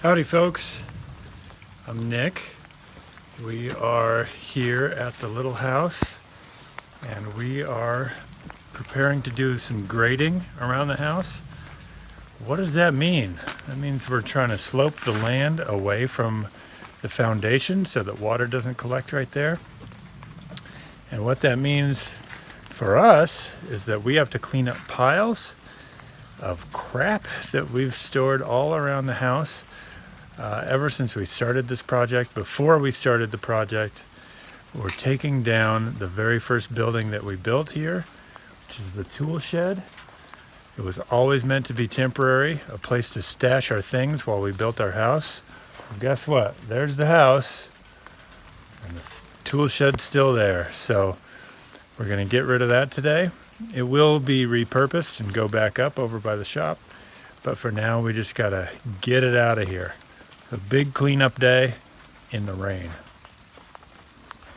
Howdy folks, I'm Nick. We are here at the little house and we are preparing to do some grading around the house. What does that mean? That means we're trying to slope the land away from the foundation so that water doesn't collect right there. And what that means for us is that we have to clean up piles of crap that we've stored all around the house ever since we started this project. Before we started the project, we're taking down the very first building that we built here, which is the tool shed. It was always meant to be temporary, a place to stash our things while we built our house. Well, guess what? There's the house, and the tool shed's still there. So we're going to get rid of that today. It will be repurposed and go back up over by the shop, but for now we just got to get it out of here. A big cleanup day in the rain.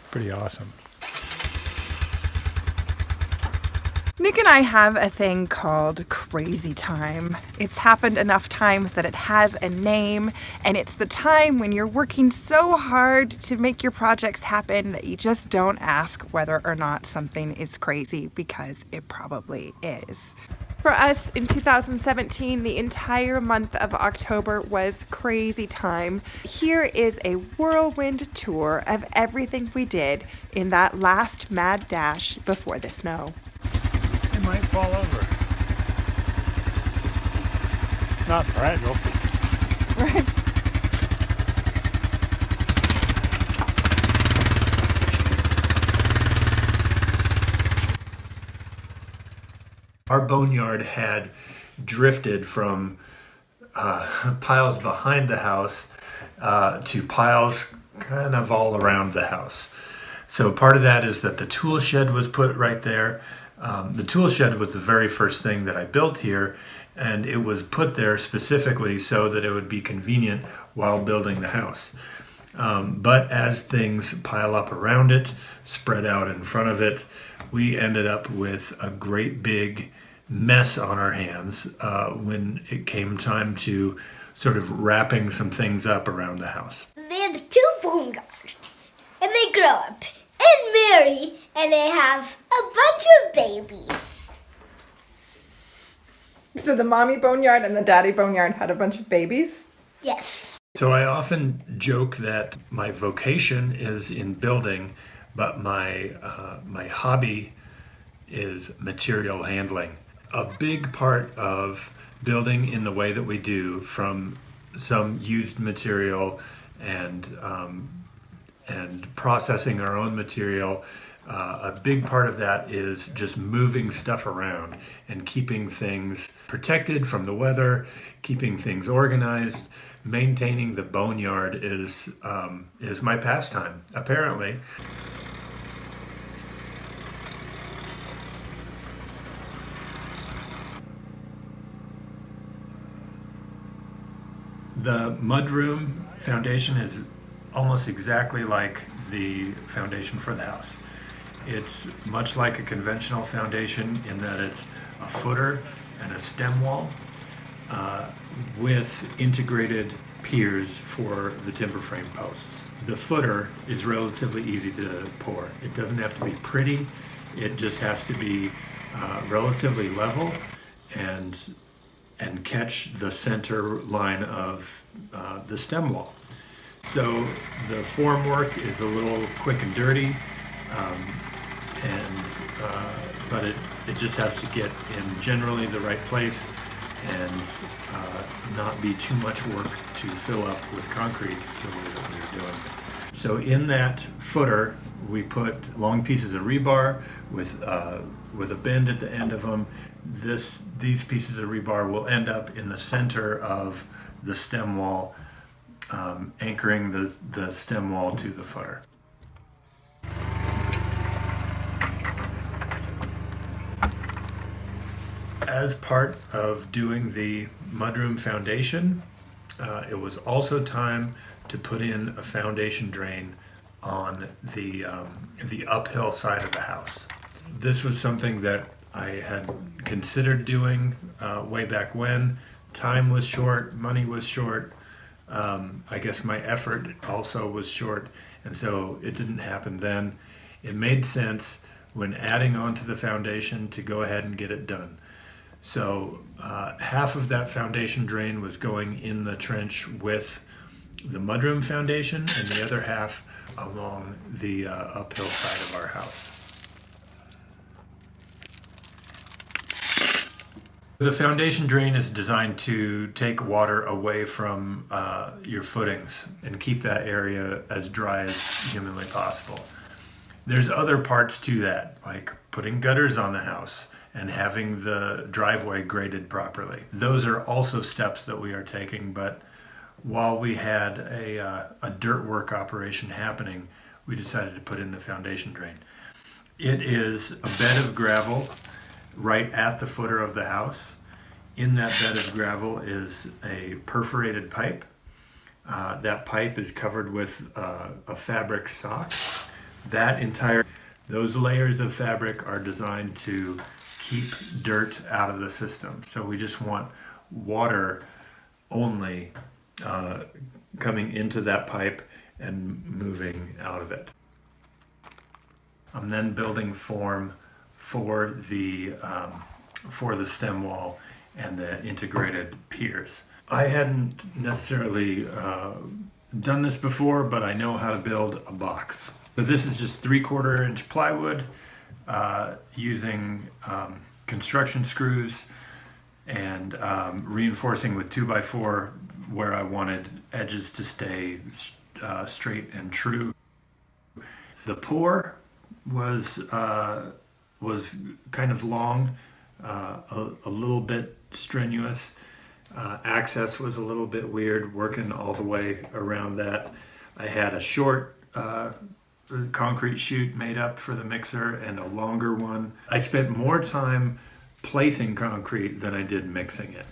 Pretty awesome. Nick and I have a thing called crazy time. It's happened enough times that it has a name, and it's the time when you're working so hard to make your projects happen that you just don't ask whether or not something is crazy, because it probably is. For us in 2017, the entire month of October was crazy time. Here is a whirlwind tour of everything we did in that last mad dash before the snow. It might fall over. It's not fragile. Right. Our boneyard had drifted from piles behind the house to piles kind of all around the house. So part of that is that the tool shed was put right there. The tool shed was the very first thing that I built here, and it was put there specifically so that it would be convenient while building the house. But as things pile up around it, spread out in front of it, we ended up with a great big mess on our hands when it came time to sort of wrapping some things up around the house. They have 2 boneyards, and they grow up and marry, and they have a bunch of babies. So the mommy boneyard and the daddy boneyard had a bunch of babies? Yes. So I often joke that my vocation is in building, but my hobby is material handling. A big part of building in the way that we do, from some used material and processing our own material, a big part of that is just moving stuff around and keeping things protected from the weather, keeping things organized. Maintaining the boneyard is my pastime, apparently. The Mudroom foundation is almost exactly like the foundation for the house. It's much like a conventional foundation in that it's a footer and a stem wall with integrated piers for the timber frame posts. The footer is relatively easy to pour. It doesn't have to be pretty. It just has to be relatively level and catch the center line of the stem wall. So the formwork is a little quick and dirty, but it just has to get in generally the right place and not be too much work to fill up with concrete the way that we're doing. So in that footer, we put long pieces of rebar with a bend at the end of them. These pieces of rebar will end up in the center of the stem wall, anchoring the stem wall to the footer. As part of doing the mudroom foundation, it was also time to put in a foundation drain on the uphill side of the house. This was something that I had considered doing way back when. Time was short, money was short, I guess my effort also was short, and so it didn't happen then. It made sense when adding on to the foundation to go ahead and get it done. So half of that foundation drain was going in the trench with the mudroom foundation, and the other half along the uphill side of our house. The foundation drain is designed to take water away from your footings and keep that area as dry as humanly possible. There's other parts to that, like putting gutters on the house and having the driveway graded properly. Those are also steps that we are taking, but while we had a dirt work operation happening, we decided to put in the foundation drain. It is a bed of gravel right at the footer of the house. In that bed of gravel is a perforated pipe. That pipe is covered with a fabric sock. Those layers of fabric are designed to keep dirt out of the system. So we just want water only coming into that pipe and moving out of it. I'm then building form for the stem wall and the integrated piers. I hadn't necessarily done this before, but I know how to build a box. So this is just 3/4 inch plywood using construction screws and reinforcing with 2x4 where I wanted edges to stay straight and true. The pour was kind of long, a little bit strenuous. Access was a little bit weird, working all the way around that. I had a short concrete chute made up for the mixer and a longer one. I spent more time placing concrete than I did mixing it.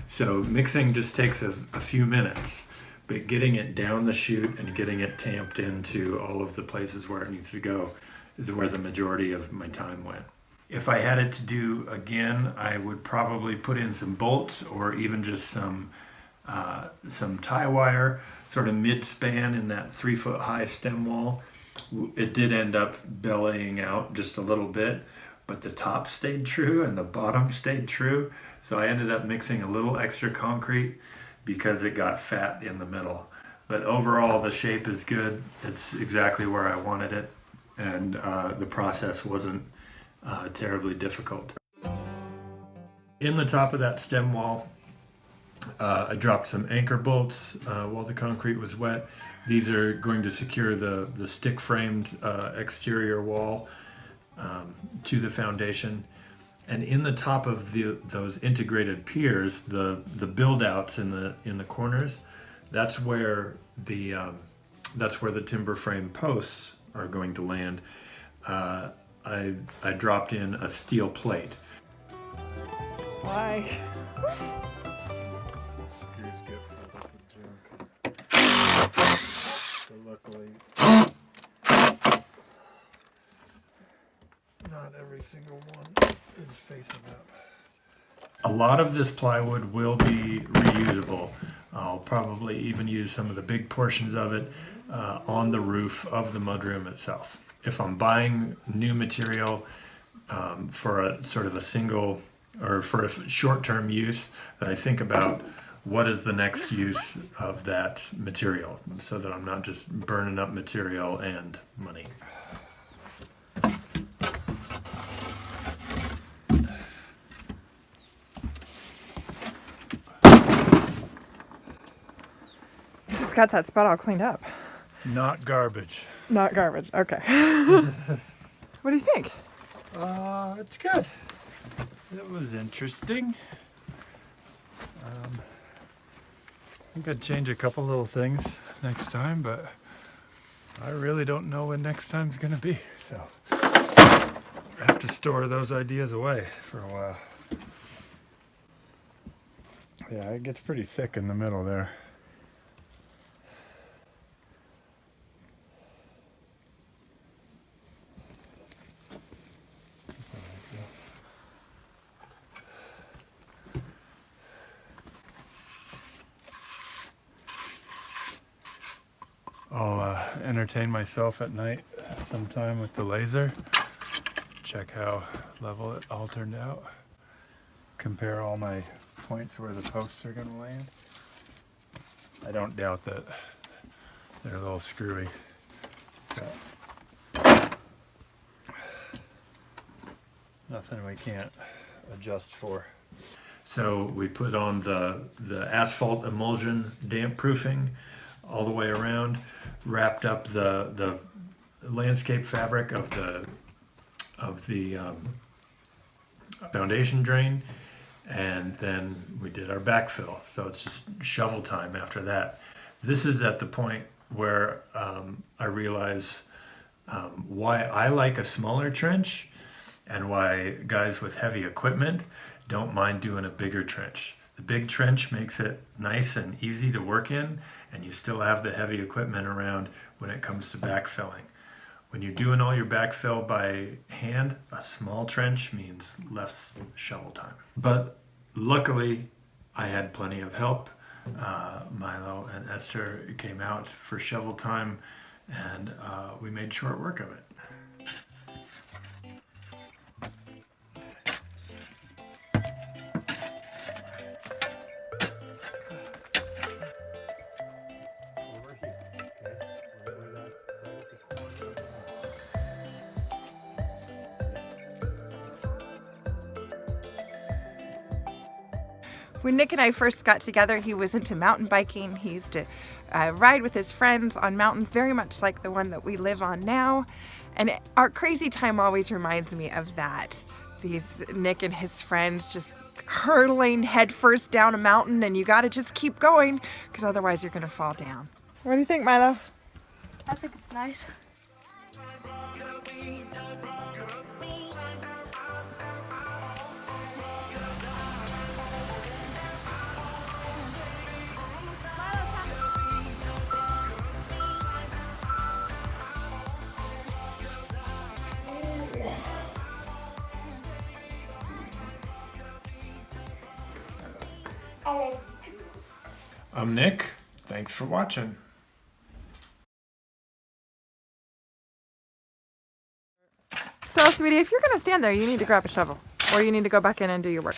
So mixing just takes a few minutes, but getting it down the chute and getting it tamped into all of the places where it needs to go is where the majority of my time went. If I had it to do again, I would probably put in some bolts or even just some tie wire, sort of mid-span in that 3-foot high stem wall. It did end up bellying out just a little bit, but the top stayed true and the bottom stayed true. So I ended up mixing a little extra concrete because it got fat in the middle. But overall, the shape is good. It's exactly where I wanted it, and the process wasn't terribly difficult. In the top of that stem wall, I dropped some anchor bolts while the concrete was wet. These are going to secure the stick-framed exterior wall to the foundation. And in the top of those integrated piers, the build-outs in the corners, that's where the timber frame posts are going to land. I dropped in a steel plate. Why? Screws get filled up with junk. So luckily, not every single one is facing up. A lot of this plywood will be reusable. I'll probably even use some of the big portions of it on the roof of the mudroom itself. If I'm buying new material for a sort of a single or for a short-term use, that I think about what is the next use of that material so that I'm not just burning up material and money. You just got that spot all cleaned up. Not garbage. Not garbage. Okay. What do you think? It's good. It was interesting. I think I'd change a couple little things next time, but I really don't know when next time's gonna be. So I have to store those ideas away for a while. Yeah, it gets pretty thick in the middle there. entertain myself at night sometime with the laser. Check how level it all turned out. Compare all my points where the posts are going to land. I don't doubt that they're a little screwy. But nothing we can't adjust for. So we put on the asphalt emulsion damp proofing all the way around, wrapped up the landscape fabric of the foundation drain, and then we did our backfill. So it's just shovel time after that. This is at the point where I realize why I like a smaller trench and why guys with heavy equipment don't mind doing a bigger trench. The big trench makes it nice and easy to work in, and you still have the heavy equipment around when it comes to backfilling. When you're doing all your backfill by hand, a small trench means less shovel time. But luckily, I had plenty of help. Milo and Esther came out for shovel time, and we made short work of it. When Nick and I first got together, he was into mountain biking. He used to ride with his friends on mountains, very much like the one that we live on now. And our crazy time always reminds me of that. These Nick and his friends just hurtling headfirst down a mountain, and you got to just keep going because otherwise you're going to fall down. What do you think, Milo? I think it's nice. I'm Nick. Thanks for watching. So, sweetie, if you're going to stand there, you need to grab a shovel, or you need to go back in and do your work.